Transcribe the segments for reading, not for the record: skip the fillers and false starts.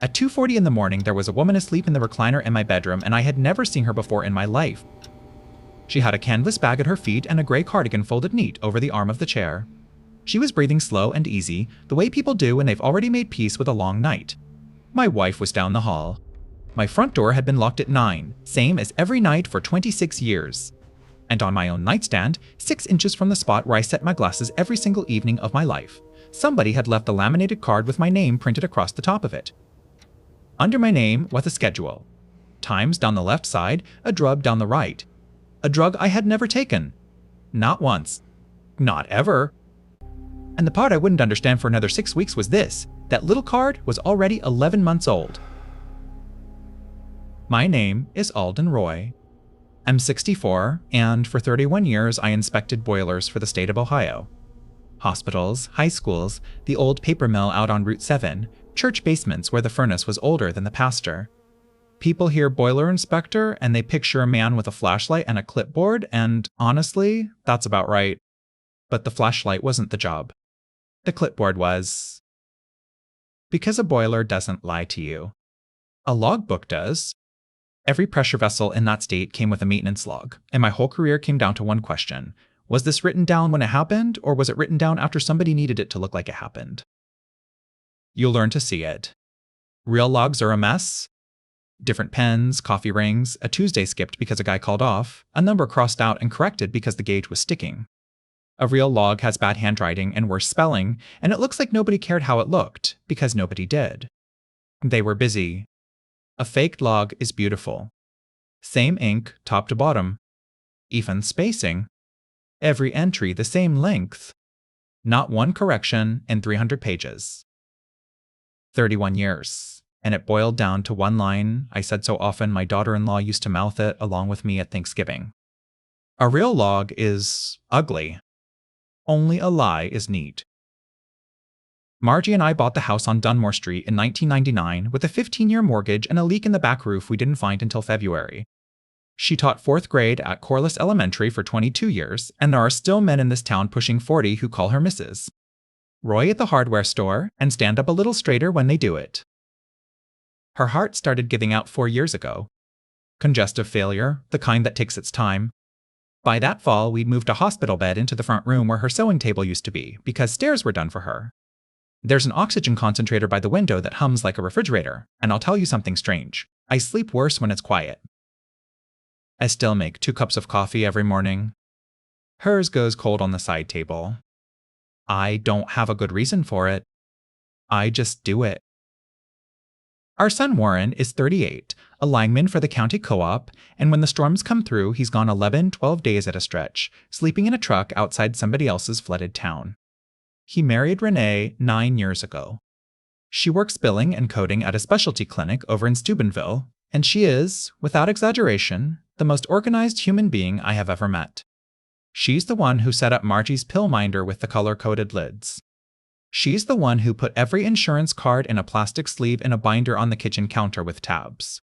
At 2:40 in the morning, there was a woman asleep in the recliner in my bedroom, and I had never seen her before in my life. She had a canvas bag at her feet and a gray cardigan folded neat over the arm of the chair. She was breathing slow and easy, the way people do when they've already made peace with a long night. My wife was down the hall. My front door had been locked at 9, same as every night for 26 years. And on my own nightstand, 6 inches from the spot where I set my glasses every single evening of my life, somebody had left a laminated card with my name printed across the top of it. Under my name was a schedule. Times down the left side, a drug down the right. A drug I had never taken. Not once. Not ever. And the part I wouldn't understand for another 6 weeks was this: that little card was already 11 months old. My name is Alden Roy. I'm 64, and for 31 years I inspected boilers for the state of Ohio. Hospitals, high schools, the old paper mill out on Route 7, church basements where the furnace was older than the pastor. People hear boiler inspector and they picture a man with a flashlight and a clipboard, and honestly, that's about right. But the flashlight wasn't the job. The clipboard was. Because a boiler doesn't lie to you. A logbook does. Every pressure vessel in that state came with a maintenance log, and my whole career came down to one question. Was this written down when it happened, or was it written down after somebody needed it to look like it happened? You'll learn to see it. Real logs are a mess. Different pens, coffee rings, a Tuesday skipped because a guy called off, a number crossed out and corrected because the gauge was sticking. A real log has bad handwriting and worse spelling, and it looks like nobody cared how it looked, because nobody did. They were busy. A faked log is beautiful. Same ink, top to bottom. Even spacing. Every entry the same length. Not one correction in 300 pages. 31 years. And it boiled down to one line I said so often my daughter-in-law used to mouth it along with me at Thanksgiving. A real log is ugly. Only a lie is neat. Margie and I bought the house on Dunmore Street in 1999 with a 15-year mortgage and a leak in the back roof we didn't find until February. She taught 4th grade at Corliss Elementary for 22 years, and there are still men in this town pushing 40 who call her Mrs. Roy at the hardware store and stand up a little straighter when they do it. Her heart started giving out 4 years ago. Congestive failure, the kind that takes its time. By that fall, we'd moved a hospital bed into the front room where her sewing table used to be, because stairs were done for her. There's an oxygen concentrator by the window that hums like a refrigerator, and I'll tell you something strange. I sleep worse when it's quiet. I still make 2 cups of coffee every morning. Hers goes cold on the side table. I don't have a good reason for it. I just do it. Our son Warren is 38, a lineman for the county co-op, and when the storms come through, he's gone 11-12 days at a stretch, sleeping in a truck outside somebody else's flooded town. He married Renee 9 years ago. She works billing and coding at a specialty clinic over in Steubenville, and she is, without exaggeration, the most organized human being I have ever met. She's the one who set up Margie's pill minder with the color-coded lids. She's the one who put every insurance card in a plastic sleeve in a binder on the kitchen counter with tabs.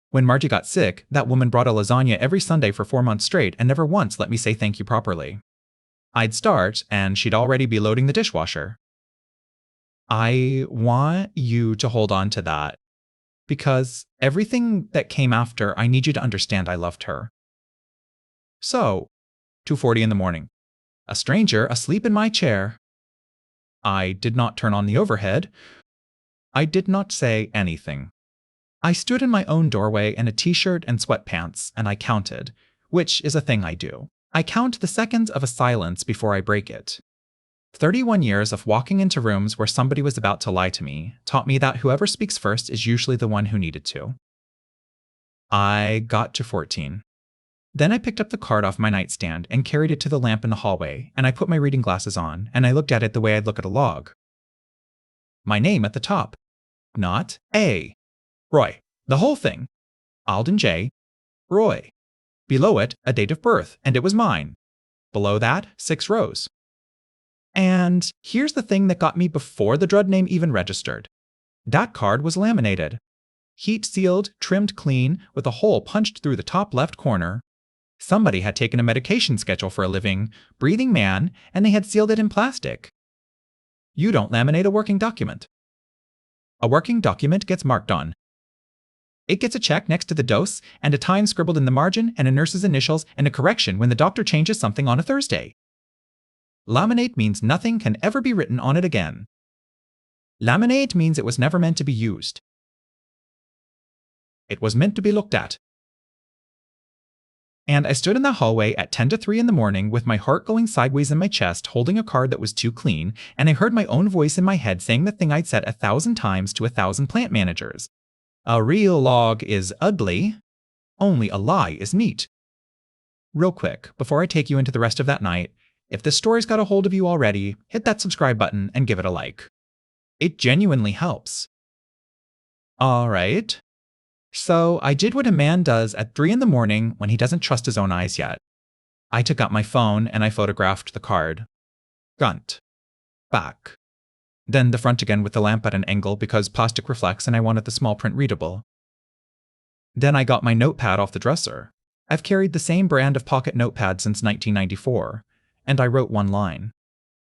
When Margie got sick, that woman brought a lasagna every Sunday for 4 months straight and never once let me say thank you properly. I'd start, and she'd already be loading the dishwasher. I want you to hold on to that, because everything that came after, I need you to understand I loved her. So, 2:40 in the morning. A stranger asleep in my chair. I did not turn on the overhead. I did not say anything. I stood in my own doorway in a t-shirt and sweatpants, and I counted, which is a thing I do. I count the seconds of a silence before I break it. 31 years of walking into rooms where somebody was about to lie to me taught me that whoever speaks first is usually the one who needed to. I got to 14. Then I picked up the card off my nightstand and carried it to the lamp in the hallway, and I put my reading glasses on, and I looked at it the way I'd look at a log. My name at the top. Not A. Roy. The whole thing. Alden J. Roy. Below it, a date of birth, and it was mine. Below that, 6 rows. And here's the thing that got me before the drug name even registered. That card was laminated. Heat-sealed, trimmed clean, with a hole punched through the top left corner. Somebody had taken a medication schedule for a living, breathing man, and they had sealed it in plastic. You don't laminate a working document. A working document gets marked on. It gets a check next to the dose, and a time scribbled in the margin, and a nurse's initials, and a correction when the doctor changes something on a Thursday. Laminate means nothing can ever be written on it again. Laminate means it was never meant to be used. It was meant to be looked at. And I stood in the hallway at 10 to 3 in the morning with my heart going sideways in my chest, holding a card that was too clean, and I heard my own voice in my head saying the thing I'd said 1,000 times to 1,000 plant managers. A real log is ugly. Only a lie is neat. Real quick, before I take you into the rest of that night, if this story's got a hold of you already, hit that subscribe button and give it a like. It genuinely helps. Alright. So I did what a man does at 3 in the morning when he doesn't trust his own eyes yet. I took out my phone and I photographed the card. Front. Back. Then the front again with the lamp at an angle because plastic reflects and I wanted the small print readable. Then I got my notepad off the dresser. I've carried the same brand of pocket notepad since 1994, and I wrote one line.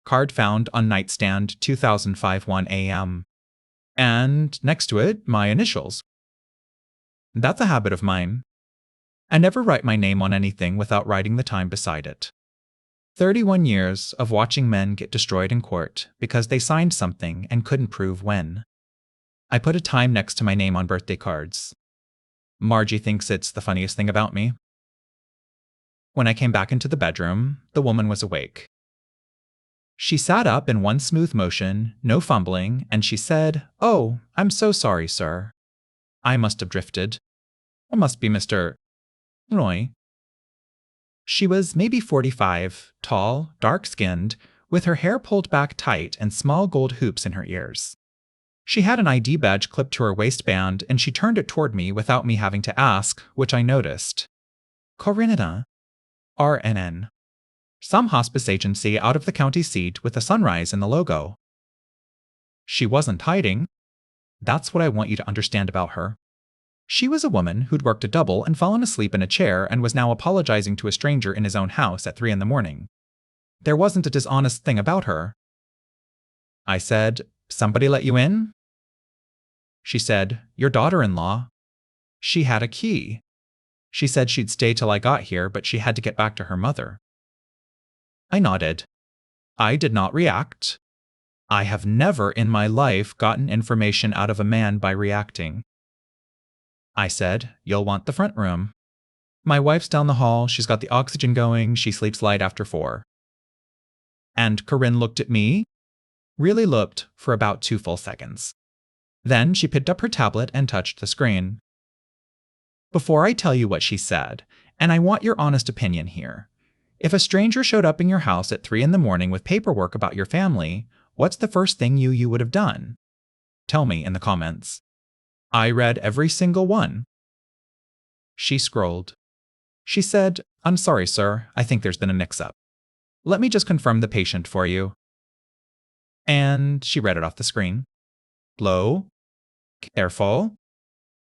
Card found on nightstand 2005-1 a.m. And next to it, my initials. That's a habit of mine. I never write my name on anything without writing the time beside it. 31 years of watching men get destroyed in court because they signed something and couldn't prove when. I put a time next to my name on birthday cards. Margie thinks it's the funniest thing about me. When I came back into the bedroom, the woman was awake. She sat up in one smooth motion, no fumbling, and she said, "Oh, I'm so sorry, sir." I must have drifted. I must be Mr. Roy. She was maybe 45, tall, dark-skinned, with her hair pulled back tight and small gold hoops in her ears. She had an ID badge clipped to her waistband, and she turned it toward me without me having to ask, which I noticed. Corinna. RNN. Some hospice agency out of the county seat with a sunrise in the logo. She wasn't hiding. That's what I want you to understand about her. She was a woman who'd worked a double and fallen asleep in a chair and was now apologizing to a stranger in his own house at 3 in the morning. There wasn't a dishonest thing about her. I said, "Somebody let you in?" She said, "Your daughter-in-law." She had a key. She said she'd stay till I got here, but she had to get back to her mother. I nodded. I did not react. I have never in my life gotten information out of a man by reacting. I said, "You'll want the front room. My wife's down the hall, she's got the oxygen going, she sleeps light after 4. And Corinne looked at me, really looked for about 2 full seconds. Then she picked up her tablet and touched the screen. Before I tell you what she said, and I want your honest opinion here, if a stranger showed up in your house at 3 in the morning with paperwork about your family, what's the first thing you would have done? Tell me in the comments. I read every single one. She scrolled. She said, "I'm sorry, sir. I think there's been a mix-up. Let me just confirm the patient for you." And she read it off the screen. Slow. Careful.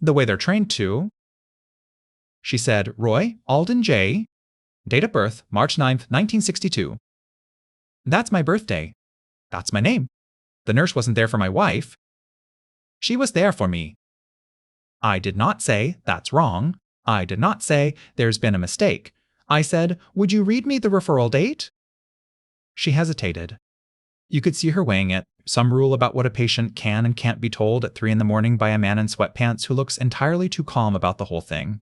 The way they're trained to. She said, "Roy Alden J. Date of birth, March 9th, 1962. That's my birthday. That's my name. The nurse wasn't there for my wife. She was there for me. I did not say, that's wrong. I did not say, there's been a mistake. I said, would you read me the referral date? She hesitated. You could see her weighing it, some rule about what a patient can and can't be told at 3 in the morning by a man in sweatpants who looks entirely too calm about the whole thing.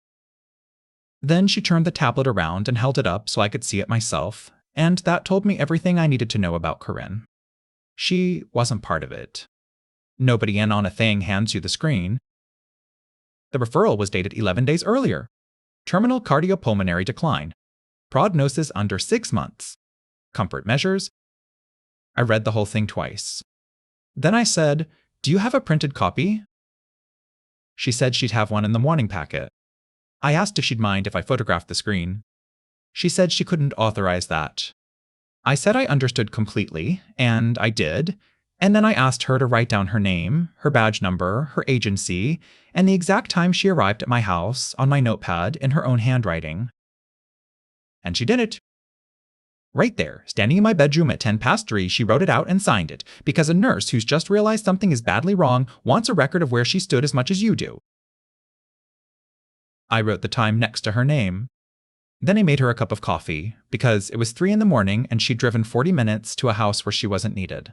Then she turned the tablet around and held it up so I could see it myself, and that told me everything I needed to know about Corinne. She wasn't part of it. Nobody in on a thing hands you the screen. The referral was dated 11 days earlier. Terminal cardiopulmonary decline. Prognosis under 6 months. Comfort measures. I read the whole thing twice. Then I said, "Do you have a printed copy?" She said she'd have one in the morning packet. I asked if she'd mind if I photographed the screen. She said she couldn't authorize that. I said I understood completely, and I did, and then I asked her to write down her name, her badge number, her agency, and the exact time she arrived at my house on my notepad in her own handwriting. And she did it. Right there, standing in my bedroom at 10 past 3, she wrote it out and signed it, because a nurse who's just realized something is badly wrong wants a record of where she stood as much as you do. I wrote the time next to her name. Then I made her a cup of coffee, because it was 3 in the morning and she'd driven 40 minutes to a house where she wasn't needed.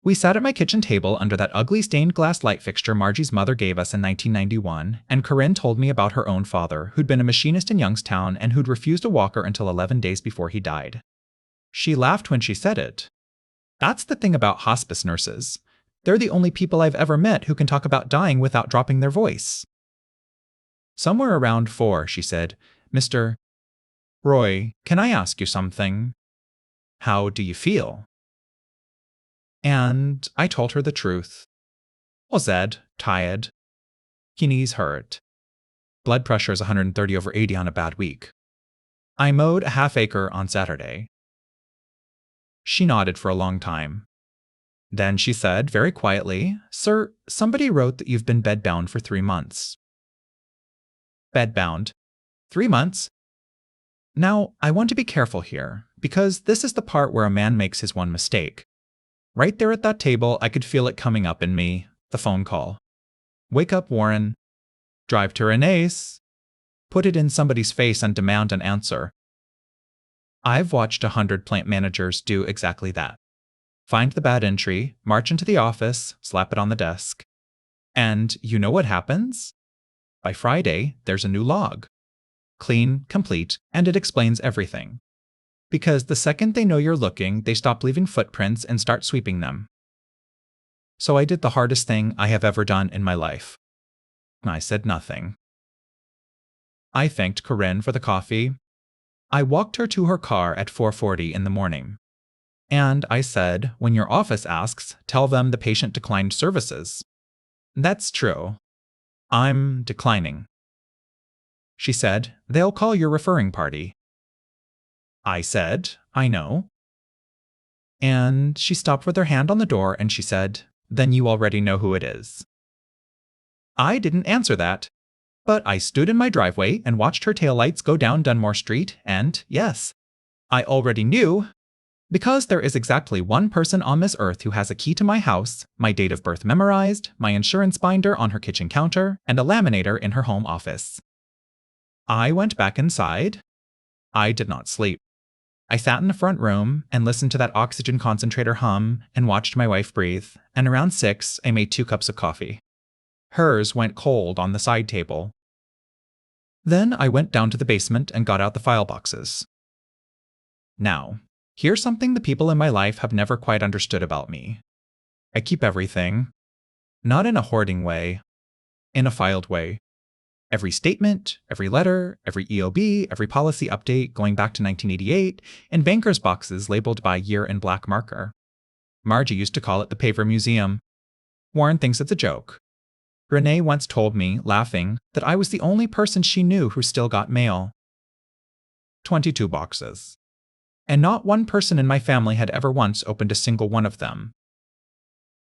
We sat at my kitchen table under that ugly stained glass light fixture Margie's mother gave us in 1991, and Corinne told me about her own father, who'd been a machinist in Youngstown and who'd refused a walker until 11 days before he died. She laughed when she said it. That's the thing about hospice nurses. They're the only people I've ever met who can talk about dying without dropping their voice. Somewhere around 4, she said, "Mr. Roy, can I ask you something? How do you feel?" And I told her the truth. Zed, tired. Knees hurt. Blood pressure is 130/80 on a bad week. I mowed a half-acre on Saturday. She nodded for a long time. Then she said, very quietly, "Sir, somebody wrote that you've been bedbound for 3 months." Bedbound. 3 months? Now, I want to be careful here, because this is the part where a man makes his one mistake. Right there at that table, I could feel it coming up in me, the phone call. Wake up, Warren. Drive to Renee's. Put it in somebody's face and demand an answer. I've watched 100 plant managers do exactly that. Find the bad entry, march into the office, slap it on the desk. And you know what happens? By Friday, there's a new log. Clean, complete, and it explains everything. Because the second they know you're looking, they stop leaving footprints and start sweeping them. So I did the hardest thing I have ever done in my life. I said nothing. I thanked Corinne for the coffee. I walked her to her car at 4:40 in the morning. And I said, when your office asks, tell them the patient declined services. That's true. I'm declining. She said, they'll call your referring party. I said, I know. And she stopped with her hand on the door and she said, then you already know who it is. I didn't answer that, but I stood in my driveway and watched her taillights go down Dunmore Street, and yes, I already knew, because there is exactly one person on this earth who has a key to my house, my date of birth memorized, my insurance binder on her kitchen counter, and a laminator in her home office. I went back inside. I did not sleep. I sat in the front room and listened to that oxygen concentrator hum and watched my wife breathe, and around 6, I made 2 cups of coffee. Hers went cold on the side table. Then I went down to the basement and got out the file boxes. Now, here's something the people in my life have never quite understood about me. I keep everything. Not in a hoarding way. In a filed way. Every statement, every letter, every EOB, every policy update going back to 1988, in banker's boxes labeled by year in black marker. Margie used to call it the paper museum. Warren thinks it's a joke. Renee once told me, laughing, that I was the only person she knew who still got mail. 22 boxes. And not one person in my family had ever once opened a single one of them.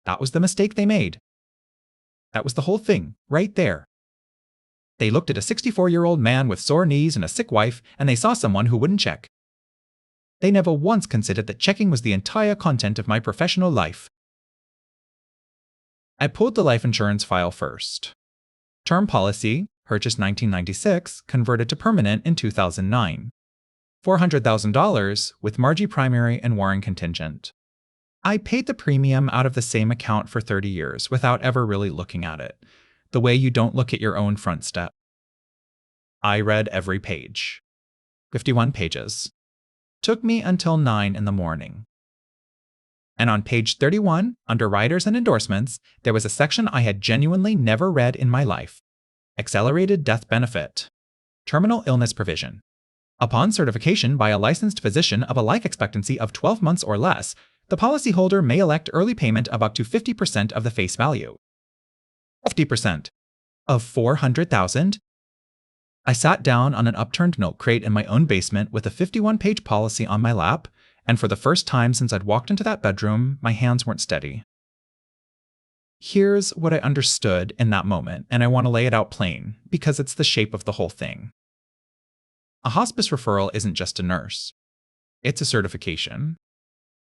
That was the mistake they made. That was the whole thing, right there. They looked at a 64-year-old man with sore knees and a sick wife, and they saw someone who wouldn't check. They never once considered that checking was the entire content of my professional life. I pulled the life insurance file first. Term policy, purchased 1996, converted to permanent in 2009. $400,000 with Margie primary and Warren contingent. I paid the premium out of the same account for 30 years without ever really looking at it, the way you don't look at your own front step. I read every page. 51 pages. Took me until 9 in the morning. And on page 31, under riders and endorsements, there was a section I had genuinely never read in my life. Accelerated death benefit. Terminal illness provision. Upon certification by a licensed physician of a life expectancy of 12 months or less, the policyholder may elect early payment of up to 50% of the face value. 50% of $400,000? I sat down on an upturned milk crate in my own basement with a 51-page policy on my lap, and for the first time since I'd walked into that bedroom, my hands weren't steady. Here's what I understood in that moment, and I want to lay it out plain, because it's the shape of the whole thing. A hospice referral isn't just a nurse. It's a certification.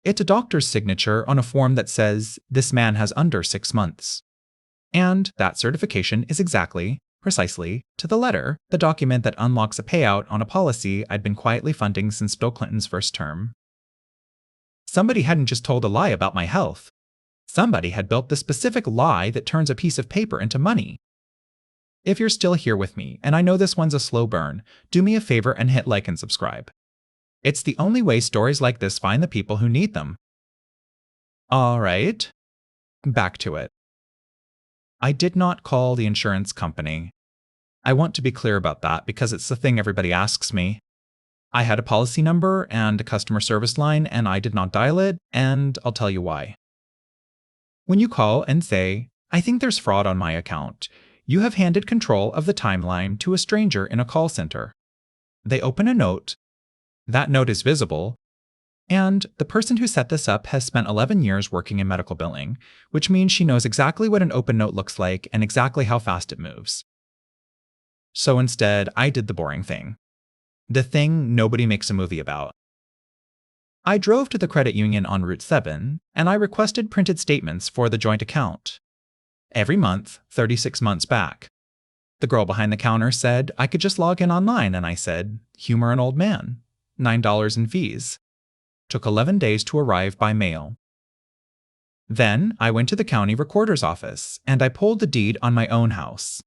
It's a doctor's signature on a form that says, "This man has under 6 months." And that certification is exactly, precisely, to the letter, the document that unlocks a payout on a policy I'd been quietly funding since Bill Clinton's first term. Somebody hadn't just told a lie about my health. Somebody had built the specific lie that turns a piece of paper into money. If you're still here with me, and I know this one's a slow burn, do me a favor and hit like and subscribe. It's the only way stories like this find the people who need them. All right, back to it. I did not call the insurance company. I want to be clear about that because it's the thing everybody asks me. I had a policy number and a customer service line, and I did not dial it, and I'll tell you why. When you call and say, "I think there's fraud on my account," you have handed control of the timeline to a stranger in a call center. They open a note. That note is visible. And the person who set this up has spent 11 years working in medical billing, which means she knows exactly what an open note looks like and exactly how fast it moves. So instead, I did the boring thing. The thing nobody makes a movie about. I drove to the credit union on Route 7, and I requested printed statements for the joint account. Every month, 36 months back. The girl behind the counter said I could just log in online, and I said, "Humor an old man. $9 in fees." Took 11 days to arrive by mail. Then I went to the county recorder's office, and I pulled the deed on my own house.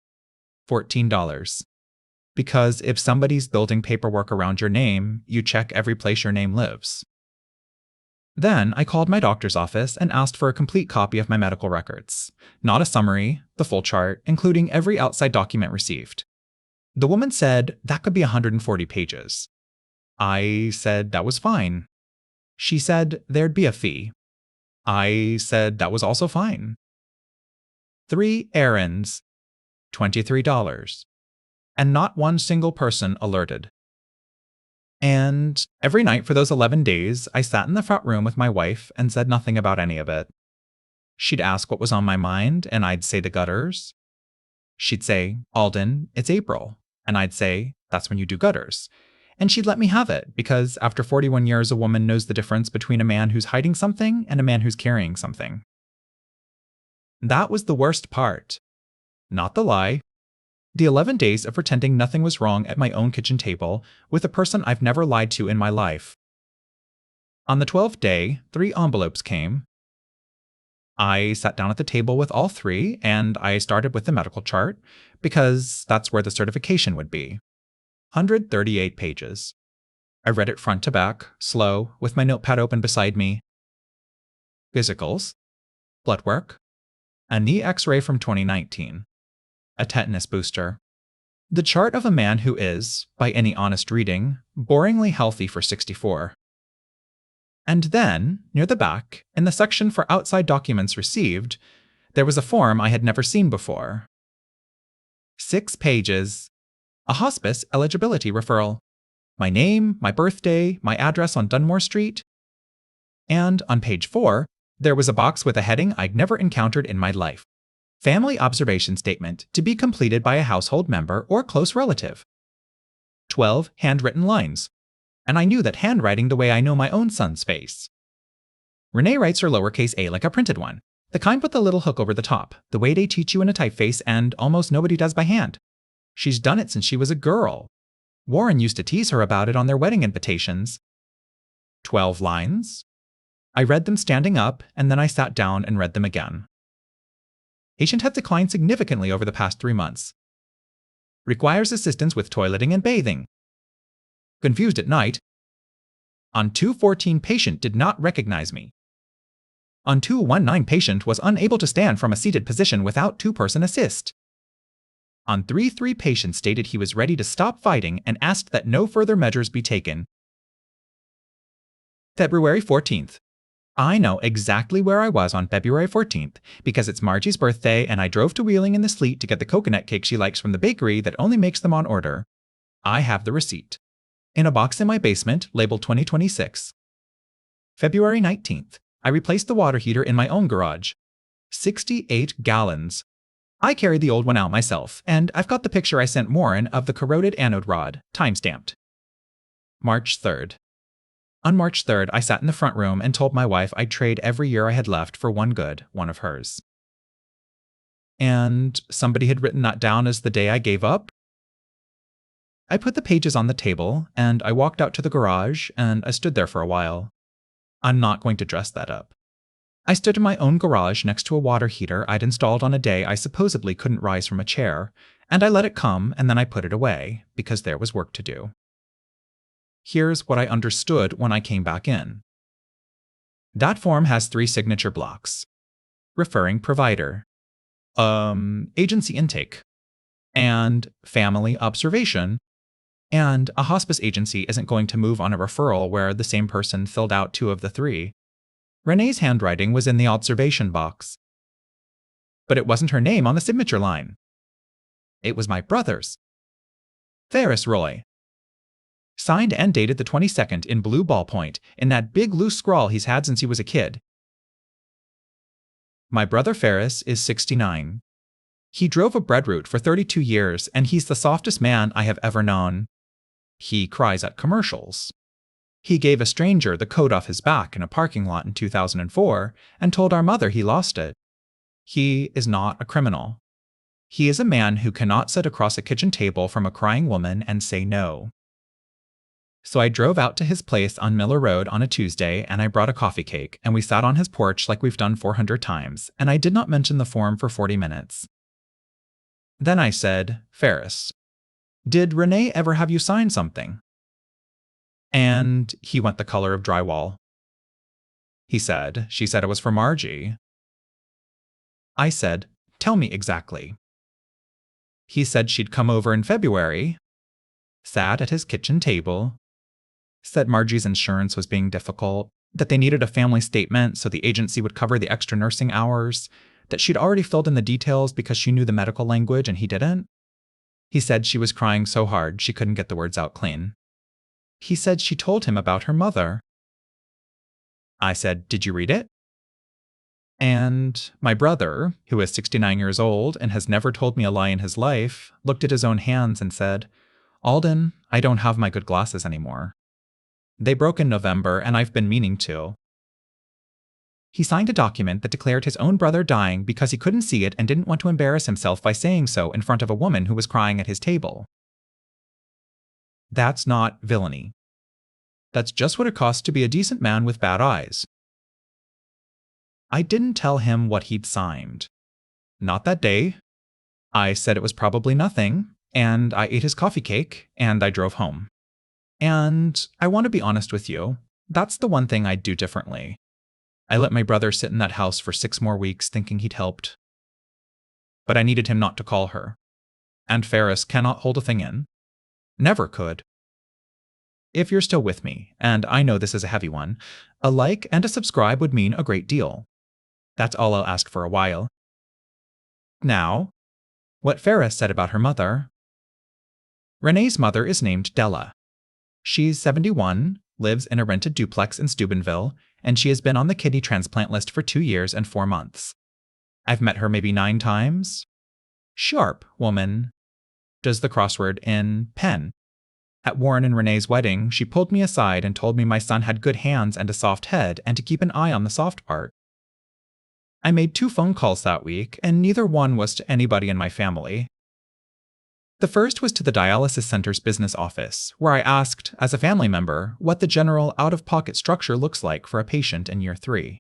$14. Because if somebody's building paperwork around your name, you check every place your name lives. Then I called my doctor's office and asked for a complete copy of my medical records. Not a summary, the full chart, including every outside document received. The woman said that could be 140 pages. I said that was fine. She said there'd be a fee. I said that was also fine. 3 errands, $23. And not one single person alerted. And every night for those 11 days, I sat in the front room with my wife and said nothing about any of it. She'd ask what was on my mind, and I'd say the gutters. She'd say, "Alden, it's April." And I'd say, "That's when you do gutters." And she'd let me have it, because after 41 years, a woman knows the difference between a man who's hiding something and a man who's carrying something. That was the worst part. Not the lie. The 11 days of pretending nothing was wrong at my own kitchen table with a person I've never lied to in my life. On the 12th day, 3 envelopes came. I sat down at the table with all 3, and I started with the medical chart, because that's where the certification would be. 138 pages. I read it front to back, slow, with my notepad open beside me. Physicals, blood work, a knee x-ray from 2019, a tetanus booster, the chart of a man who is, by any honest reading, boringly healthy for 64. And then, near the back, in the section for outside documents received, there was a form I had never seen before. 6 pages. A hospice eligibility referral. My name, my birthday, my address on Dunmore Street. And on page 4, there was a box with a heading I'd never encountered in my life. Family observation statement to be completed by a household member or close relative. 12 handwritten lines. And I knew that handwriting the way I know my own son's face. Renee writes her lowercase a like a printed one, the kind with the little hook over the top, the way they teach you in a typeface and almost nobody does by hand. She's done it since she was a girl. Warren used to tease her about it on their wedding invitations. 12 lines. I read them standing up, and then I sat down and read them again. Patient has declined significantly over the past 3 months. Requires assistance with toileting and bathing. Confused at night. On 2/14, patient did not recognize me. On 2/19, patient was unable to stand from a seated position without 2-person assist. On 3/3, patient stated he was ready to stop fighting and asked that no further measures be taken. February 14th. I know exactly where I was on February 14th because it's Margie's birthday and I drove to Wheeling in the sleet to get the coconut cake she likes from the bakery that only makes them on order. I have the receipt. In a box in my basement, labeled 2026. February 19th. I replaced the water heater in my own garage. 68 gallons. I carried the old one out myself, and I've got the picture I sent Warren of the corroded anode rod, time-stamped. March 3rd. On March 3rd, I sat in the front room and told my wife I'd trade every year I had left for one good, one of hers. And somebody had written that down as the day I gave up. I put the pages on the table, and I walked out to the garage, and I stood there for a while. I'm not going to dress that up. I stood in my own garage next to a water heater I'd installed on a day I supposedly couldn't rise from a chair, and I let it come, and then I put it away, because there was work to do. Here's what I understood when I came back in. That form has 3 signature blocks. Referring provider, agency intake, and family observation, and a hospice agency isn't going to move on a referral where the same person filled out 2 of the 3. Renee's handwriting was in the observation box, but it wasn't her name on the signature line. It was my brother's. Ferris Roy. Signed and dated the 22nd in blue ballpoint, in that big loose scrawl he's had since he was a kid. My brother Ferris is 69. He drove a bread route for 32 years, and he's the softest man I have ever known. He cries at commercials. He gave a stranger the coat off his back in a parking lot in 2004 and told our mother he lost it. He is not a criminal. He is a man who cannot sit across a kitchen table from a crying woman and say no. So I drove out to his place on Miller Road on a Tuesday, and I brought a coffee cake, and we sat on his porch like we've done 400 times, and I did not mention the form for 40 minutes. Then I said, Ferris, did Renee ever have you sign something? And he went the color of drywall. She said it was for Margie. I said, tell me exactly. He said she'd come over in February, sat at his kitchen table, said Margie's insurance was being difficult, that they needed a family statement so the agency would cover the extra nursing hours, that she'd already filled in the details because she knew the medical language and he didn't. He said she was crying so hard she couldn't get the words out clean. He said she told him about her mother. I said, did you read it? And my brother, who is 69 years old and has never told me a lie in his life, looked at his own hands and said, Alden, I don't have my good glasses anymore. They broke in November, and I've been meaning to. He signed a document that declared his own brother dying because he couldn't see it and didn't want to embarrass himself by saying so in front of a woman who was crying at his table. That's not villainy. That's just what it costs to be a decent man with bad eyes. I didn't tell him what he'd signed. Not that day. I said it was probably nothing, and I ate his coffee cake, and I drove home. And I want to be honest with you, that's the one thing I'd do differently. I let my brother sit in that house for 6 more weeks thinking he'd helped. But I needed him not to call her. And Ferris cannot hold a thing in. Never could. If you're still with me, and I know this is a heavy one, a like and a subscribe would mean a great deal. That's all I'll ask for a while. Now, what Ferris said about her mother. Renee's mother is named Della. She's 71, lives in a rented duplex in Steubenville, and she has been on the kidney transplant list for 2 years and 4 months. I've met her maybe 9 times. Sharp woman. Does the crossword in pen. At Warren and Renee's wedding, she pulled me aside and told me my son had good hands and a soft head and to keep an eye on the soft part. I made 2 phone calls that week, and neither one was to anybody in my family. The first was to the dialysis center's business office, where I asked, as a family member, what the general out-of-pocket structure looks like for a patient in year 3.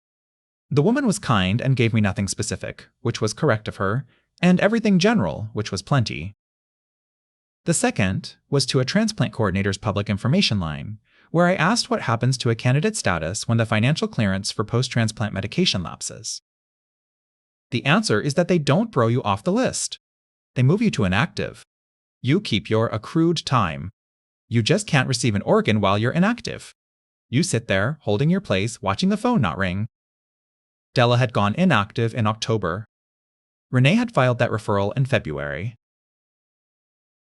The woman was kind and gave me nothing specific, which was correct of her, and everything general, which was plenty. The second was to a transplant coordinator's public information line, where I asked what happens to a candidate status when the financial clearance for post-transplant medication lapses. The answer is that they don't throw you off the list. They move you to inactive. You keep your accrued time. You just can't receive an organ while you're inactive. You sit there, holding your place, watching the phone not ring. Della had gone inactive in October. Renee had filed that referral in February.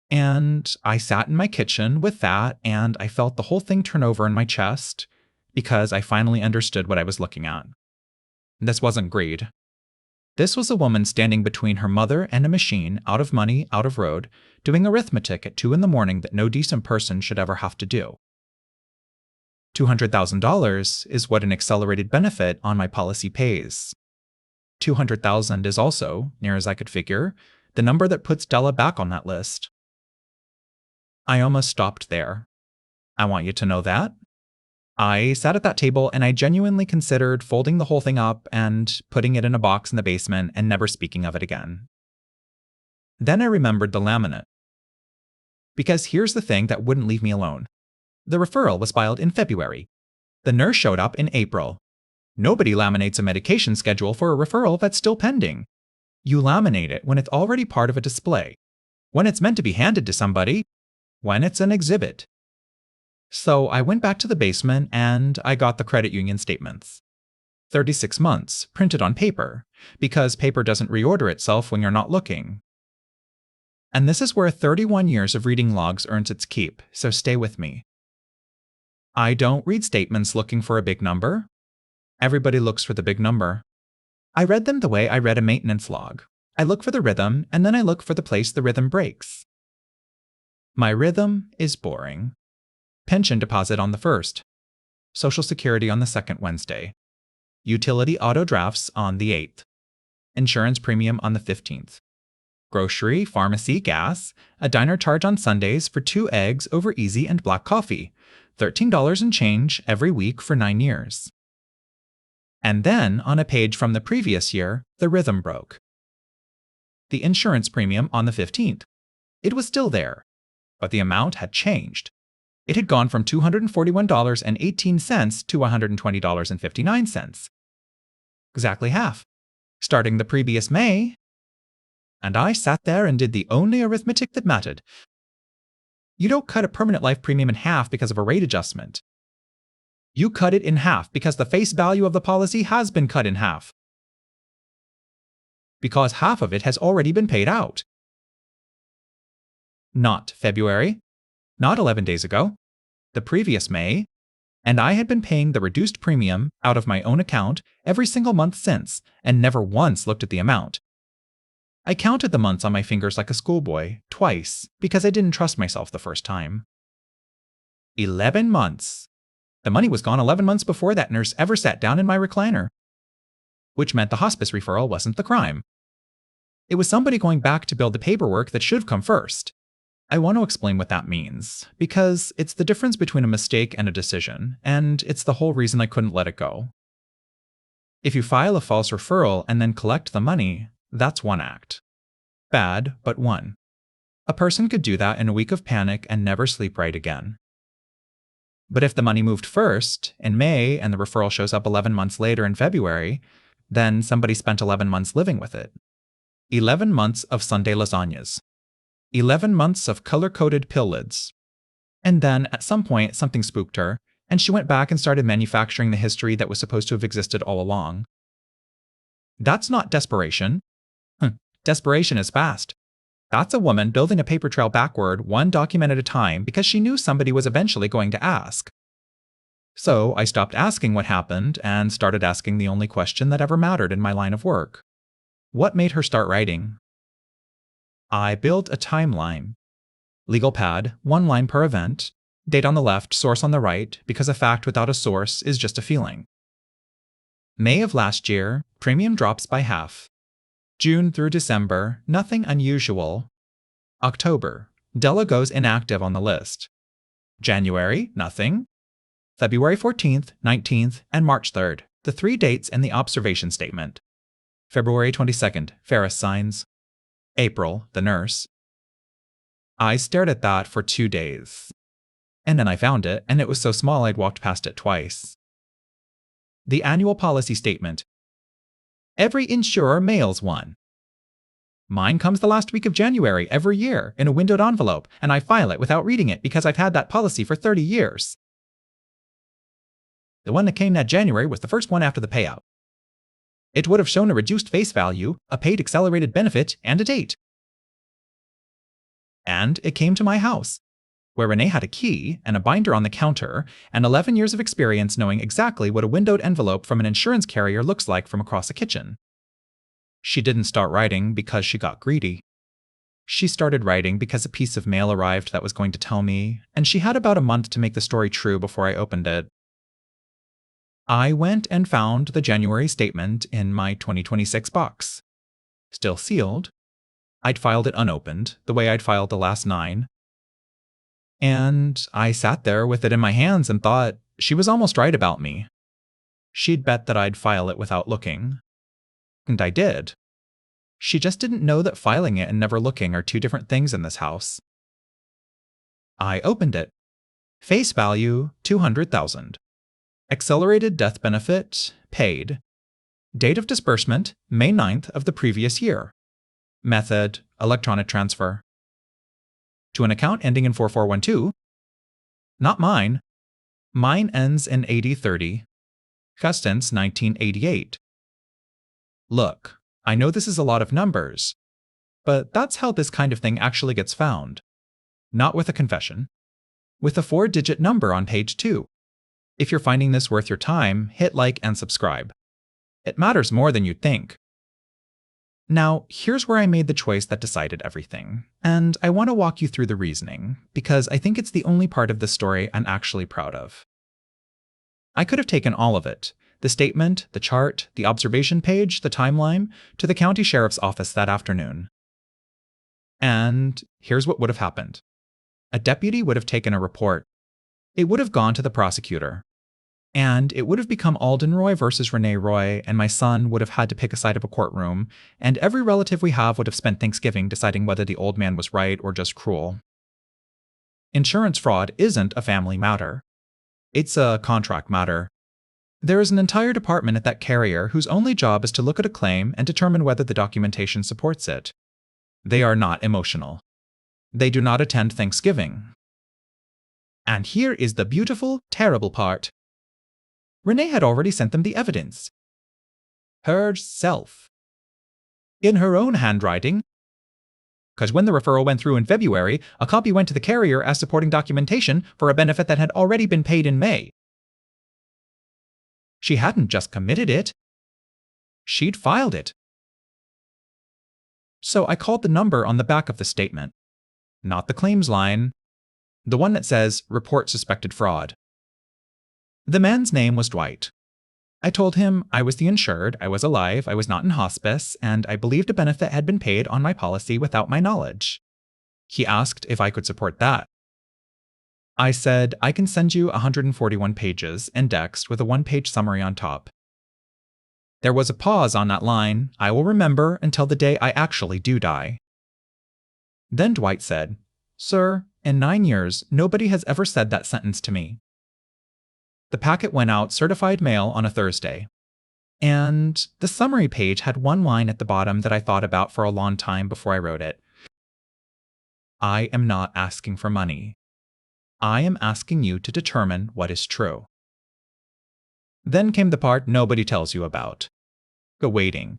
And I sat in my kitchen with that, and I felt the whole thing turn over in my chest because I finally understood what I was looking at. This wasn't greed. This was a woman standing between her mother and a machine, out of money, out of road, doing arithmetic at 2 a.m. that no decent person should ever have to do. $200,000 is what an accelerated benefit on my policy pays. 200,000 is also, near as I could figure, the number that puts Della back on that list. I almost stopped there. I want you to know that. I sat at that table and I genuinely considered folding the whole thing up and putting it in a box in the basement and never speaking of it again. Then I remembered the laminate. Because here's the thing that wouldn't leave me alone. The referral was filed in February. The nurse showed up in April. Nobody laminates a medication schedule for a referral that's still pending. You laminate it when it's already part of a display, when it's meant to be handed to somebody, when it's an exhibit. So I went back to the basement and I got the credit union statements. 36 months, printed on paper, because paper doesn't reorder itself when you're not looking. And this is where 31 years of reading logs earns its keep, so stay with me. I don't read statements looking for a big number. Everybody looks for the big number. I read them the way I read a maintenance log. I look for the rhythm, and then I look for the place the rhythm breaks. My rhythm is boring. Pension deposit on the 1st. Social Security on the 2nd Wednesday. Utility auto drafts on the 8th. Insurance premium on the 15th. Grocery, pharmacy, gas, a diner charge on Sundays for 2 eggs over easy and black coffee. $13 and change every week for 9 years. And then, on a page from the previous year, the rhythm broke. The insurance premium on the 15th. It was still there, but the amount had changed. It had gone from $241.18 to $120.59. Exactly half, starting the previous May. And I sat there and did the only arithmetic that mattered. You don't cut a permanent life premium in half because of a rate adjustment. You cut it in half because the face value of the policy has been cut in half. Because half of it has already been paid out. Not February, not 11 days ago, the previous May, and I had been paying the reduced premium out of my own account every single month since, and never once looked at the amount. I counted the months on my fingers like a schoolboy, twice, because I didn't trust myself the first time. 11 months. The money was gone 11 months before that nurse ever sat down in my recliner. Which meant the hospice referral wasn't the crime. It was somebody going back to build the paperwork that should have come first. I want to explain what that means, because it's the difference between a mistake and a decision, and it's the whole reason I couldn't let it go. If you file a false referral and then collect the money, that's one act. Bad, but one. A person could do that in a week of panic and never sleep right again. But if the money moved first, in May, and the referral shows up 11 months later in February, then somebody spent 11 months living with it. 11 months of Sunday lasagnas. 11 months of color-coded pill lids. And then, at some point, something spooked her, and she went back and started manufacturing the history that was supposed to have existed all along. That's not desperation. Desperation is fast. That's a woman building a paper trail backward, one document at a time, because she knew somebody was eventually going to ask. So I stopped asking what happened and started asking the only question that ever mattered in my line of work. What made her start writing? I built a timeline. Legal pad, 1 line per event, date on the left, source on the right, because a fact without a source is just a feeling. May of last year, premium drops by half. June through December, nothing unusual. October, Della goes inactive on the list. January, nothing. February 14th, 19th, and March 3rd, the 3 dates in the observation statement. February 22nd, Ferris signs. April, the nurse. I stared at that for 2 days. And then I found it, and it was so small I'd walked past it twice. The annual policy statement. Every insurer mails one. Mine comes the last week of January every year in a windowed envelope, and I file it without reading it because I've had that policy for 30 years. The one that came that January was the first one after the payout. It would have shown a reduced face value, a paid accelerated benefit, and a date. And it came to my house, where Renee had a key and a binder on the counter and 11 years of experience knowing exactly what a windowed envelope from an insurance carrier looks like from across a kitchen. She didn't start writing because she got greedy. She started writing because a piece of mail arrived that was going to tell me, and she had about a month to make the story true before I opened it. I went and found the January statement in my 2026 box. Still sealed. I'd filed it unopened, the way I'd filed the last 9. And I sat there with it in my hands and thought, she was almost right about me. She'd bet that I'd file it without looking. And I did. She just didn't know that filing it and never looking are 2 different things in this house. I opened it. Face value, $200,000. Accelerated death benefit, paid. Date of disbursement, May 9th of the previous year. Method, electronic transfer. To an account ending in 4412. Not mine. Mine ends in 8030. Custance 1988. Look, I know this is a lot of numbers, but that's how this kind of thing actually gets found. Not with a confession. With a 4-digit number on page 2. If you're finding this worth your time, hit like and subscribe. It matters more than you'd think. Now, here's where I made the choice that decided everything, and I want to walk you through the reasoning, because I think it's the only part of the story I'm actually proud of. I could have taken all of it, the statement, the chart, the observation page, the timeline, to the county sheriff's office that afternoon. And here's what would have happened. A deputy would have taken a report. It would have gone to the prosecutor. And it would have become Alden Roy versus Renee Roy, and my son would have had to pick a side of a courtroom, and every relative we have would have spent Thanksgiving deciding whether the old man was right or just cruel. Insurance fraud isn't a family matter. It's a contract matter. There is an entire department at that carrier whose only job is to look at a claim and determine whether the documentation supports it. They are not emotional. They do not attend Thanksgiving. And here is the beautiful, terrible part. Renee had already sent them the evidence. Herself. In her own handwriting. Because when the referral went through in February, a copy went to the carrier as supporting documentation for a benefit that had already been paid in May. She hadn't just committed it. She'd filed it. So I called the number on the back of the statement. Not the claims line. The one that says, report suspected fraud. The man's name was Dwight. I told him I was the insured, I was alive, I was not in hospice, and I believed a benefit had been paid on my policy without my knowledge. He asked if I could support that. I said, I can send you 141 pages, indexed with a 1-page summary on top. There was a pause on that line, I will remember until the day I actually do die. Then Dwight said, Sir, in 9 years, nobody has ever said that sentence to me. The packet went out certified mail on a Thursday. And the summary page had one line at the bottom that I thought about for a long time before I wrote it. I am not asking for money. I am asking you to determine what is true. Then came the part nobody tells you about. The waiting.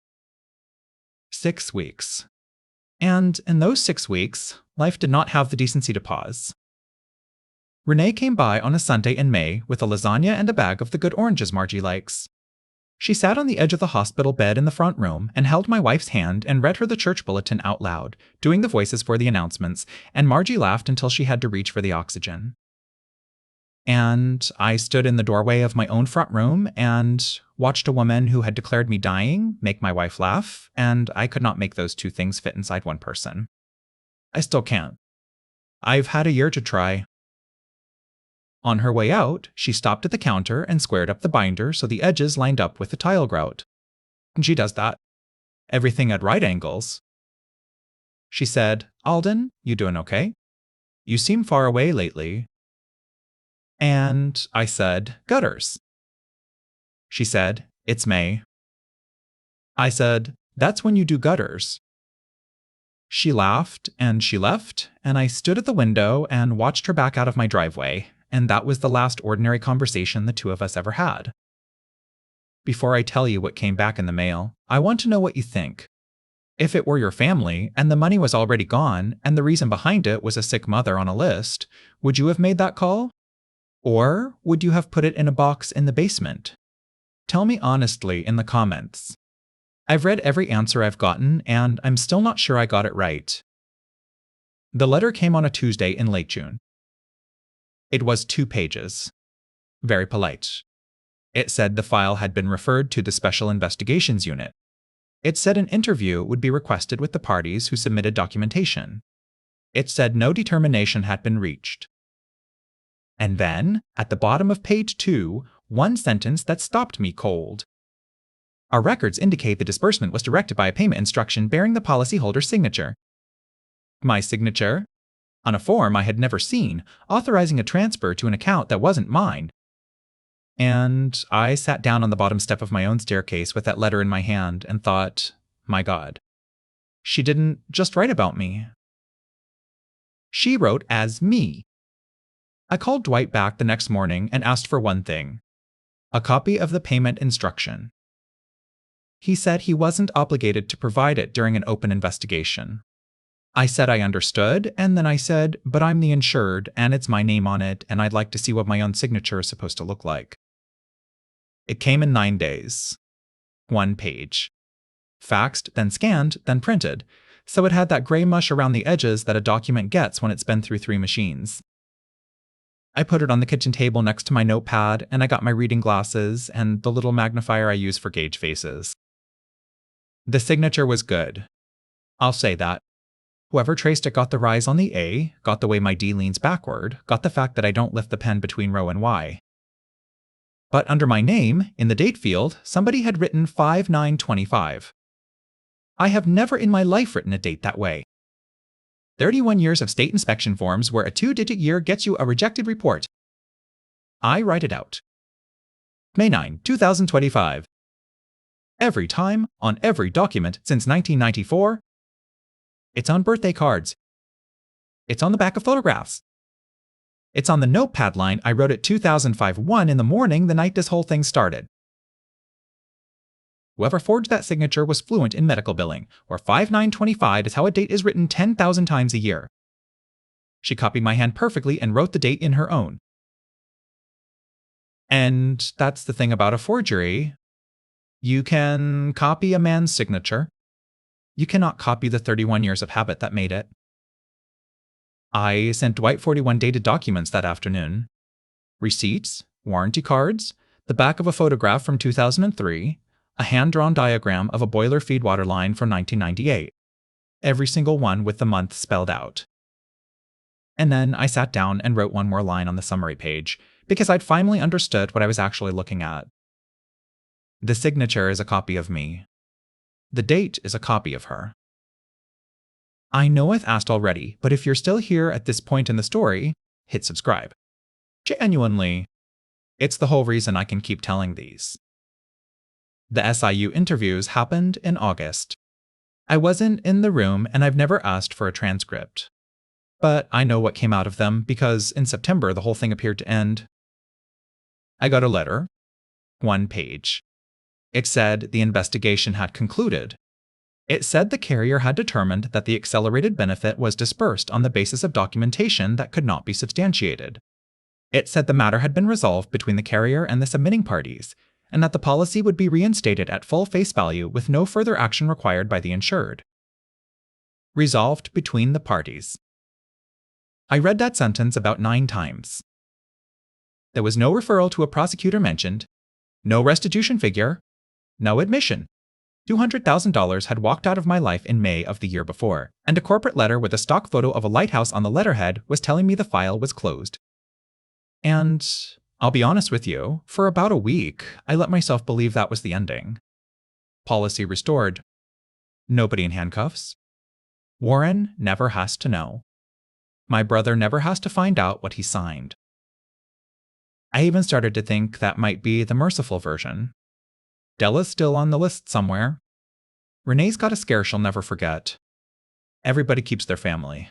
6 weeks. And in those 6 weeks, life did not have the decency to pause. Renee came by on a Sunday in May with a lasagna and a bag of the good oranges Margie likes. She sat on the edge of the hospital bed in the front room and held my wife's hand and read her the church bulletin out loud, doing the voices for the announcements, and Margie laughed until she had to reach for the oxygen. And I stood in the doorway of my own front room and watched a woman who had declared me dying make my wife laugh, and I could not make those 2 things fit inside one person. I still can't. I've had a year to try. On her way out, she stopped at the counter and squared up the binder so the edges lined up with the tile grout. And she does that. Everything at right angles. She said, Alden, you doing okay? You seem far away lately. And I said, gutters. She said, it's May. I said, that's when you do gutters. She laughed and she left, and I stood at the window and watched her back out of my driveway. And that was the last ordinary conversation the 2 of us ever had. Before I tell you what came back in the mail, I want to know what you think. If it were your family, and the money was already gone, and the reason behind it was a sick mother on a list, would you have made that call? Or would you have put it in a box in the basement? Tell me honestly in the comments. I've read every answer I've gotten, and I'm still not sure I got it right. The letter came on a Tuesday in late June. It was 2 pages. Very polite. It said the file had been referred to the Special Investigations Unit. It said an interview would be requested with the parties who submitted documentation. It said no determination had been reached. And then, at the bottom of page 2, one sentence that stopped me cold. Our records indicate the disbursement was directed by a payment instruction bearing the policyholder's signature. My signature? On a form I had never seen, authorizing a transfer to an account that wasn't mine. And I sat down on the bottom step of my own staircase with that letter in my hand and thought, my God, she didn't just write about me. She wrote as me. I called Dwight back the next morning and asked for one thing: a copy of the payment instruction. He said he wasn't obligated to provide it during an open investigation. I said I understood, and then I said, but I'm the insured, and it's my name on it, and I'd like to see what my own signature is supposed to look like. It came in 9 days. 1 page. Faxed, then scanned, then printed, so it had that gray mush around the edges that a document gets when it's been through 3 machines. I put it on the kitchen table next to my notepad, and I got my reading glasses and the little magnifier I use for gauge faces. The signature was good. I'll say that. Whoever traced it got the rise on the A, got the way my D leans backward, got the fact that I don't lift the pen between row and Y. But under my name, in the date field, somebody had written 5/9/25. I have never in my life written a date that way. 31 years of state inspection forms where a 2-digit year gets you a rejected report. I write it out. May 9, 2025. Every time, on every document since 1994, it's on birthday cards. It's on the back of photographs. It's on the notepad line I wrote at 2005-1 in the morning the night this whole thing started. Whoever forged that signature was fluent in medical billing, where 5/9/25 is how a date is written 10,000 times a year. She copied my hand perfectly and wrote the date in her own. And that's the thing about a forgery. You can copy a man's signature. You cannot copy the 31 years of habit that made it. I sent Dwight 41 dated documents that afternoon. Receipts, warranty cards, the back of a photograph from 2003, a hand-drawn diagram of a boiler feed water line from 1998. Every single one with the month spelled out. And then I sat down and wrote one more line on the summary page, because I'd finally understood what I was actually looking at. The signature is a copy of me. The date is a copy of her. I know I've asked already, but if you're still here at this point in the story, hit subscribe. Genuinely, it's the whole reason I can keep telling these. The SIU interviews happened in August. I wasn't in the room and I've never asked for a transcript. But I know what came out of them because in September the whole thing appeared to end. I got a letter. 1 page. It said the investigation had concluded. It said the carrier had determined that the accelerated benefit was disbursed on the basis of documentation that could not be substantiated. It said the matter had been resolved between the carrier and the submitting parties, and that the policy would be reinstated at full face value with no further action required by the insured. Resolved between the parties. I read that sentence about 9 times. There was no referral to a prosecutor mentioned, no restitution figure, no admission. $200,000 had walked out of my life in May of the year before, and a corporate letter with a stock photo of a lighthouse on the letterhead was telling me the file was closed. And I'll be honest with you, for about a week, I let myself believe that was the ending. Policy restored. Nobody in handcuffs. Warren never has to know. My brother never has to find out what he signed. I even started to think that might be the merciful version. Della's still on the list somewhere. Renee's got a scare she'll never forget. Everybody keeps their family.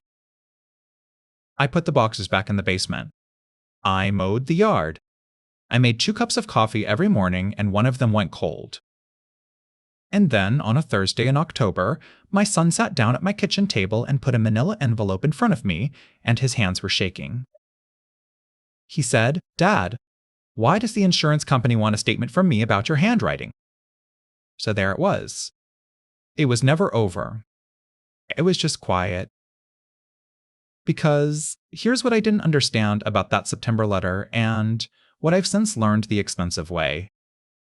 I put the boxes back in the basement. I mowed the yard. I made 2 cups of coffee every morning and one of them went cold. And then, on a Thursday in October, my son sat down at my kitchen table and put a manila envelope in front of me, and his hands were shaking. He said, "Dad, why does the insurance company want a statement from me about your handwriting?" So there it was. It was never over. It was just quiet. Because here's what I didn't understand about that September letter and what I've since learned the expensive way.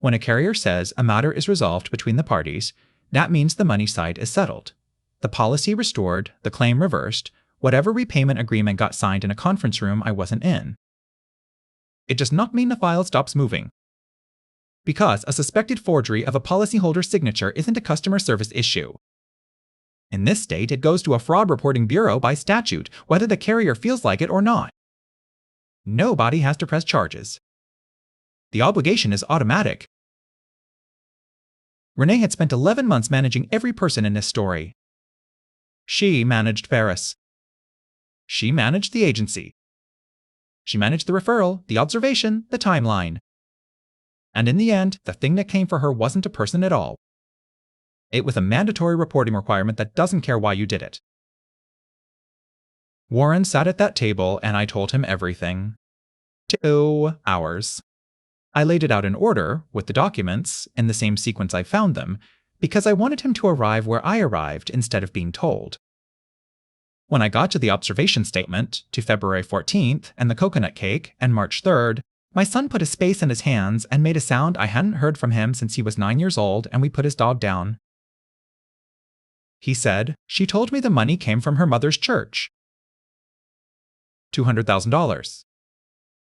When a carrier says a matter is resolved between the parties, that means the money side is settled. The policy restored, the claim reversed, whatever repayment agreement got signed in a conference room I wasn't in. It does not mean the file stops moving. Because a suspected forgery of a policyholder's signature isn't a customer service issue. In this state, it goes to a fraud reporting bureau by statute, whether the carrier feels like it or not. Nobody has to press charges. The obligation is automatic. Renee had spent 11 months managing every person in this story. She managed Paris. She managed the agency. She managed the referral, the observation, the timeline. And in the end, the thing that came for her wasn't a person at all. It was a mandatory reporting requirement that doesn't care why you did it. Warren sat at that table and I told him everything. 2 hours. I laid it out in order, with the documents, in the same sequence I found them, because I wanted him to arrive where I arrived instead of being told. When I got to the observation statement, to February 14th, and the coconut cake, and March 3rd, my son put a space in his hands and made a sound I hadn't heard from him since he was 9 years old, and we put his dog down. He said, "She told me the money came from her mother's church. $200,000.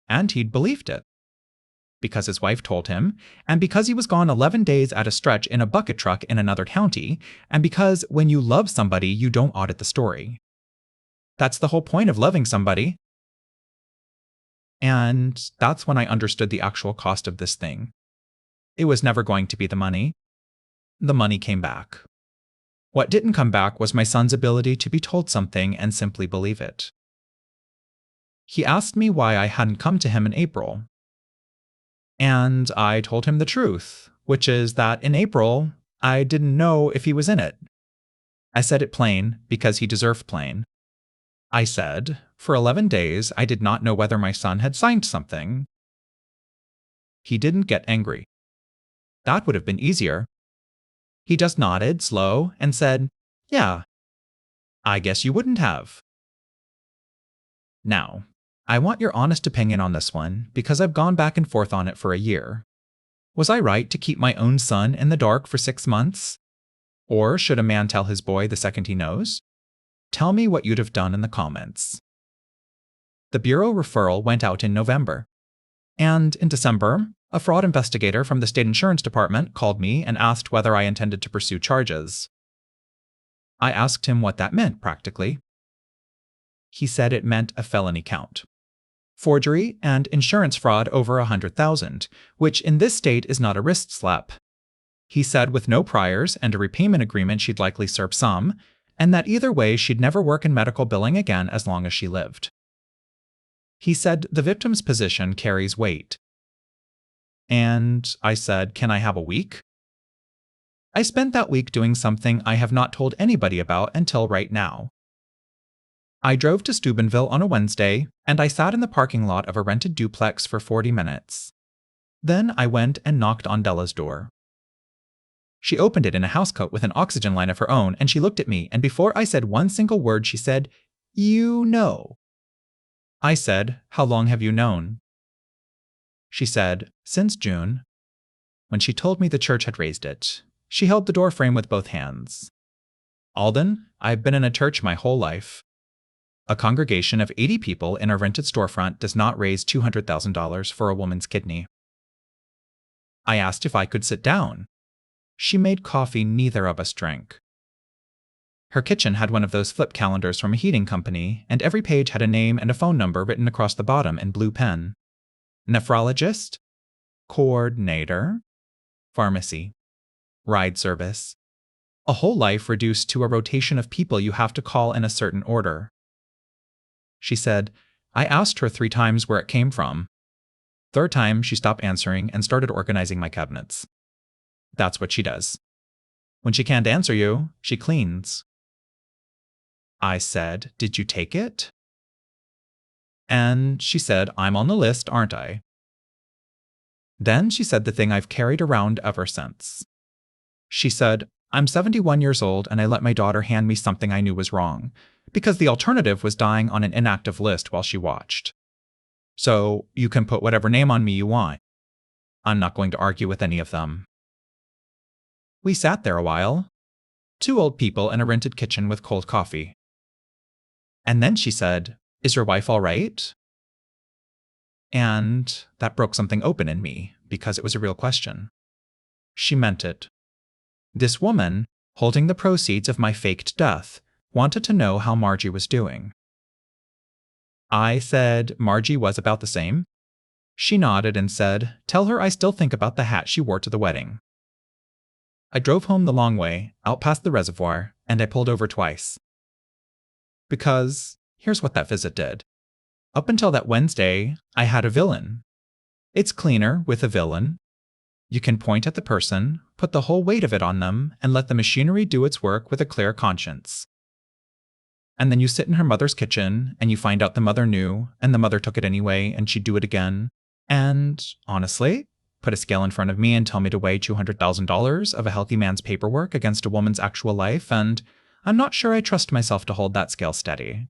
And he'd believed it. Because his wife told him, and because he was gone 11 days at a stretch in a bucket truck in another county, and because when you love somebody, you don't audit the story. That's the whole point of loving somebody." And that's when I understood the actual cost of this thing. It was never going to be the money. The money came back. What didn't come back was my son's ability to be told something and simply believe it. He asked me why I hadn't come to him in April. And I told him the truth, which is that in April, I didn't know if he was in it. I said it plain because he deserved plain. I said, for 11 days, I did not know whether my son had signed something. He didn't get angry. That would have been easier. He just nodded, slow, and said, "Yeah, I guess you wouldn't have." Now, I want your honest opinion on this one because I've gone back and forth on it for a year. Was I right to keep my own son in the dark for 6 months? Or should a man tell his boy the second he knows? Tell me what you'd have done in the comments. The Bureau referral went out in November. And in December, a fraud investigator from the state insurance department called me and asked whether I intended to pursue charges. I asked him what that meant, practically. He said it meant a felony count. Forgery and insurance fraud over $100,000, which in this state is not a wrist slap. He said with no priors and a repayment agreement she'd likely serve some, and that either way she'd never work in medical billing again as long as she lived. He said the victim's position carries weight. And I said, "Can I have a week?" I spent that week doing something I have not told anybody about until right now. I drove to Steubenville on a Wednesday, and I sat in the parking lot of a rented duplex for 40 minutes. Then I went and knocked on Della's door. She opened it in a housecoat with an oxygen line of her own, and she looked at me, and before I said one single word, she said, "You know." I said, "How long have you known?" She said, "Since June." When she told me the church had raised it, she held the door frame with both hands. "Alden, I've been in a church my whole life. A congregation of 80 people in a rented storefront does not raise $200,000 for a woman's kidney." I asked if I could sit down. She made coffee neither of us drank. Her kitchen had one of those flip calendars from a heating company, and every page had a name and a phone number written across the bottom in blue pen. Nephrologist, coordinator, pharmacy, ride service. A whole life reduced to a rotation of people you have to call in a certain order. She said, I asked her 3 times where it came from. 3rd time, she stopped answering and started organizing my cabinets. That's what she does. When she can't answer you, she cleans. I said, "Did you take it?" And she said, "I'm on the list, aren't I?" Then she said the thing I've carried around ever since. She said, "I'm 71 years old and I let my daughter hand me something I knew was wrong, because the alternative was dying on an inactive list while she watched. So you can put whatever name on me you want. I'm not going to argue with any of them. We sat there a while. 2 old people in a rented kitchen with cold coffee. And then she said, "Is your wife all right?" And that broke something open in me, because it was a real question. She meant it. This woman, holding the proceeds of my faked death, wanted to know how Margie was doing. I said Margie was about the same. She nodded and said, "Tell her I still think about the hat she wore to the wedding." I drove home the long way, out past the reservoir, and I pulled over twice. Because here's what that visit did. Up until that Wednesday, I had a villain. It's cleaner with a villain. You can point at the person, put the whole weight of it on them, and let the machinery do its work with a clear conscience. And then you sit in her mother's kitchen, and you find out the mother knew, and the mother took it anyway, and she'd do it again. And, honestly, put a scale in front of me and tell me to weigh $200,000 of a healthy man's paperwork against a woman's actual life, and I'm not sure I trust myself to hold that scale steady.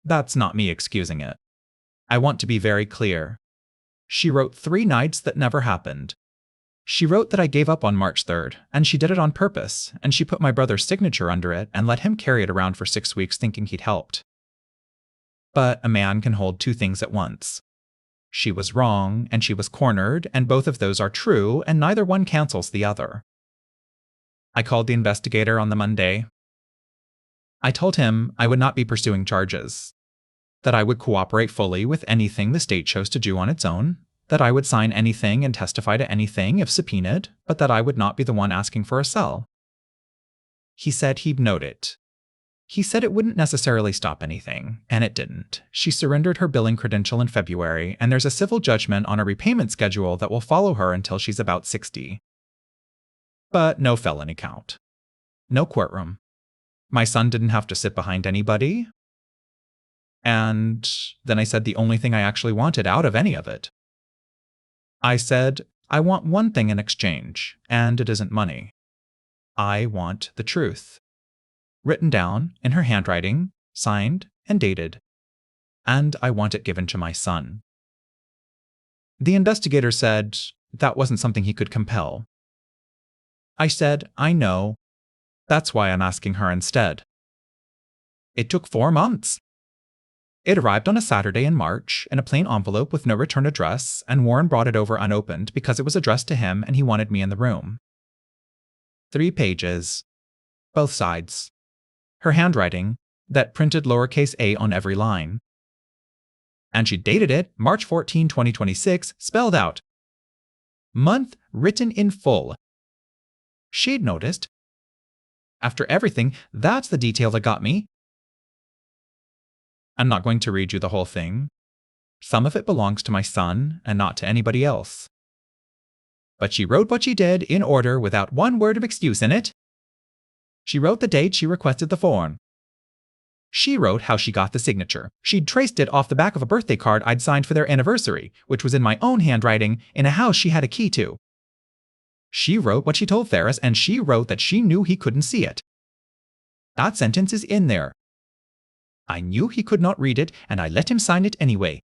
That's not me excusing it. I want to be very clear. She wrote 3 nights that never happened. She wrote that I gave up on March 3rd, and she did it on purpose, and she put my brother's signature under it and let him carry it around for 6 weeks thinking he'd helped. But a man can hold 2 things at once. She was wrong, and she was cornered, and both of those are true, and neither one cancels the other. I called the investigator on the Monday. I told him I would not be pursuing charges, that I would cooperate fully with anything the state chose to do on its own, that I would sign anything and testify to anything if subpoenaed, but that I would not be the one asking for a cell. He said he'd note it. He said it wouldn't necessarily stop anything, and it didn't. She surrendered her billing credential in February, and there's a civil judgment on a repayment schedule that will follow her until she's about 60. But no felony count. No courtroom. My son didn't have to sit behind anybody. And then I said the only thing I actually wanted out of any of it. I said, I want one thing in exchange, and it isn't money. I want the truth. Written down in her handwriting, signed and dated. And I want it given to my son. The investigator said that wasn't something he could compel. I said, I know. That's why I'm asking her instead. It took 4 months. It arrived on a Saturday in March in a plain envelope with no return address, and Warren brought it over unopened because it was addressed to him and he wanted me in the room. 3 pages. Both sides. Her handwriting, that printed lowercase a on every line. And she dated it March 14, 2026, spelled out. Month written in full. She'd noticed. After everything, that's the detail that got me. I'm not going to read you the whole thing. Some of it belongs to my son and not to anybody else. But she wrote what she did in order without one word of excuse in it. She wrote the date she requested the form. She wrote how she got the signature. She'd traced it off the back of a birthday card I'd signed for their anniversary, which was in my own handwriting in a house she had a key to. She wrote what she told Ferris, and she wrote that she knew he couldn't see it. That sentence is in there. I knew he could not read it, and I let him sign it anyway.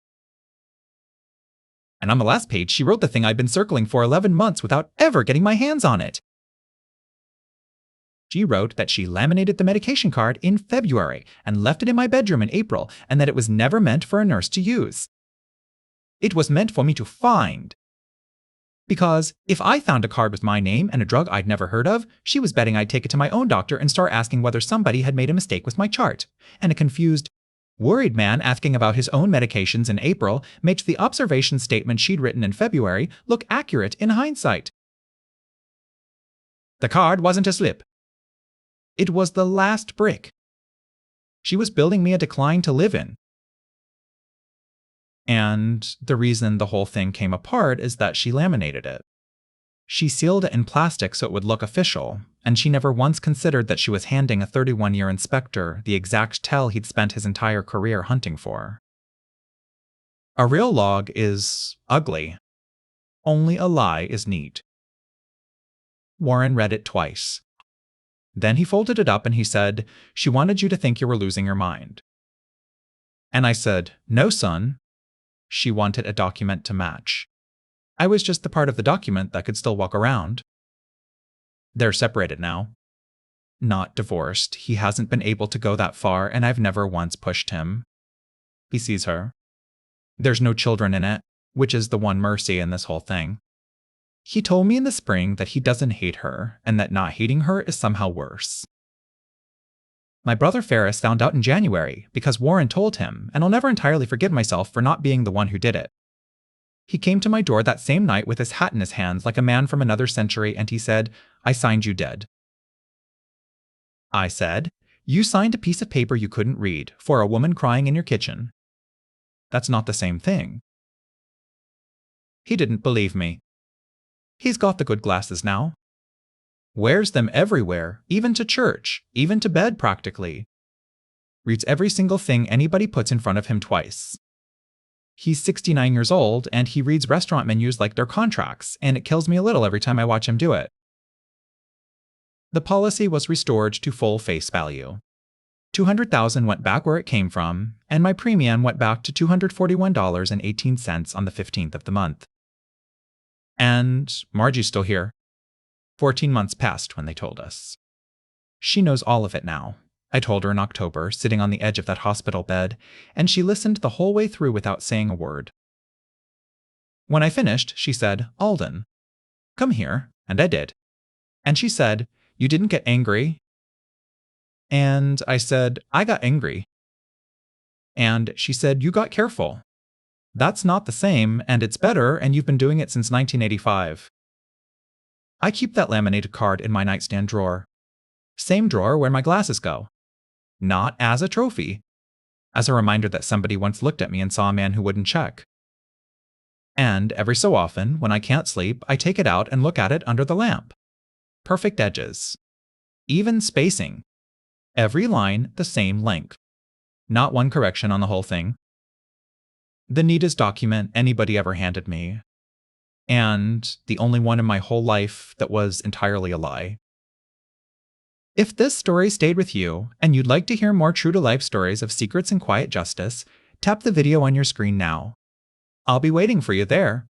And on the last page, she wrote the thing I'd been circling for 11 months without ever getting my hands on it. She wrote that she laminated the medication card in February and left it in my bedroom in April, and that it was never meant for a nurse to use. It was meant for me to find. Because if I found a card with my name and a drug I'd never heard of, she was betting I'd take it to my own doctor and start asking whether somebody had made a mistake with my chart. And a confused, worried man asking about his own medications in April makes the observation statement she'd written in February look accurate in hindsight. The card wasn't a slip. It was the last brick. She was building me a decline to live in. And the reason the whole thing came apart is that she laminated it. She sealed it in plastic so it would look official, and she never once considered that she was handing a 31-year inspector the exact tell he'd spent his entire career hunting for. A real log is ugly. Only a lie is neat. Warren read it twice. Then he folded it up and he said, "She wanted you to think you were losing your mind." And I said, "No, son." She wanted a document to match. I was just the part of the document that could still walk around. They're separated now. Not divorced. He hasn't been able to go that far, and I've never once pushed him. He sees her. There's no children in it, which is the one mercy in this whole thing. He told me in the spring that he doesn't hate her, and that not hating her is somehow worse. My brother Ferris found out in January because Warren told him, and I'll never entirely forgive myself for not being the one who did it. He came to my door that same night with his hat in his hands like a man from another century, and he said, "I signed you dead." I said, "You signed a piece of paper you couldn't read for a woman crying in your kitchen. That's not the same thing." He didn't believe me. He's got the good glasses now. Wears them everywhere, even to church, even to bed practically. Reads every single thing anybody puts in front of him twice. He's 69 years old, and he reads restaurant menus like they're contracts, and it kills me a little every time I watch him do it. The policy was restored to full face value. $200,000 went back where it came from, and my premium went back to $241.18 on the 15th of the month. And Margie's still here. 14 months passed when they told us. She knows all of it now. I told her in October, sitting on the edge of that hospital bed, and she listened the whole way through without saying a word. When I finished, she said, "Alden, come here," and I did. And she said, "You didn't get angry?" And I said, "I got angry." And she said, "You got careful. That's not the same, and it's better, and you've been doing it since 1985. I keep that laminated card in my nightstand drawer. Same drawer where my glasses go. Not as a trophy. As a reminder that somebody once looked at me and saw a man who wouldn't check. And every so often, when I can't sleep, I take it out and look at it under the lamp. Perfect edges. Even spacing. Every line the same length. Not one correction on the whole thing. The neatest document anybody ever handed me. And the only one in my whole life that was entirely a lie. If this story stayed with you, and you'd like to hear more true-to-life stories of secrets and quiet justice, tap the video on your screen now. I'll be waiting for you there.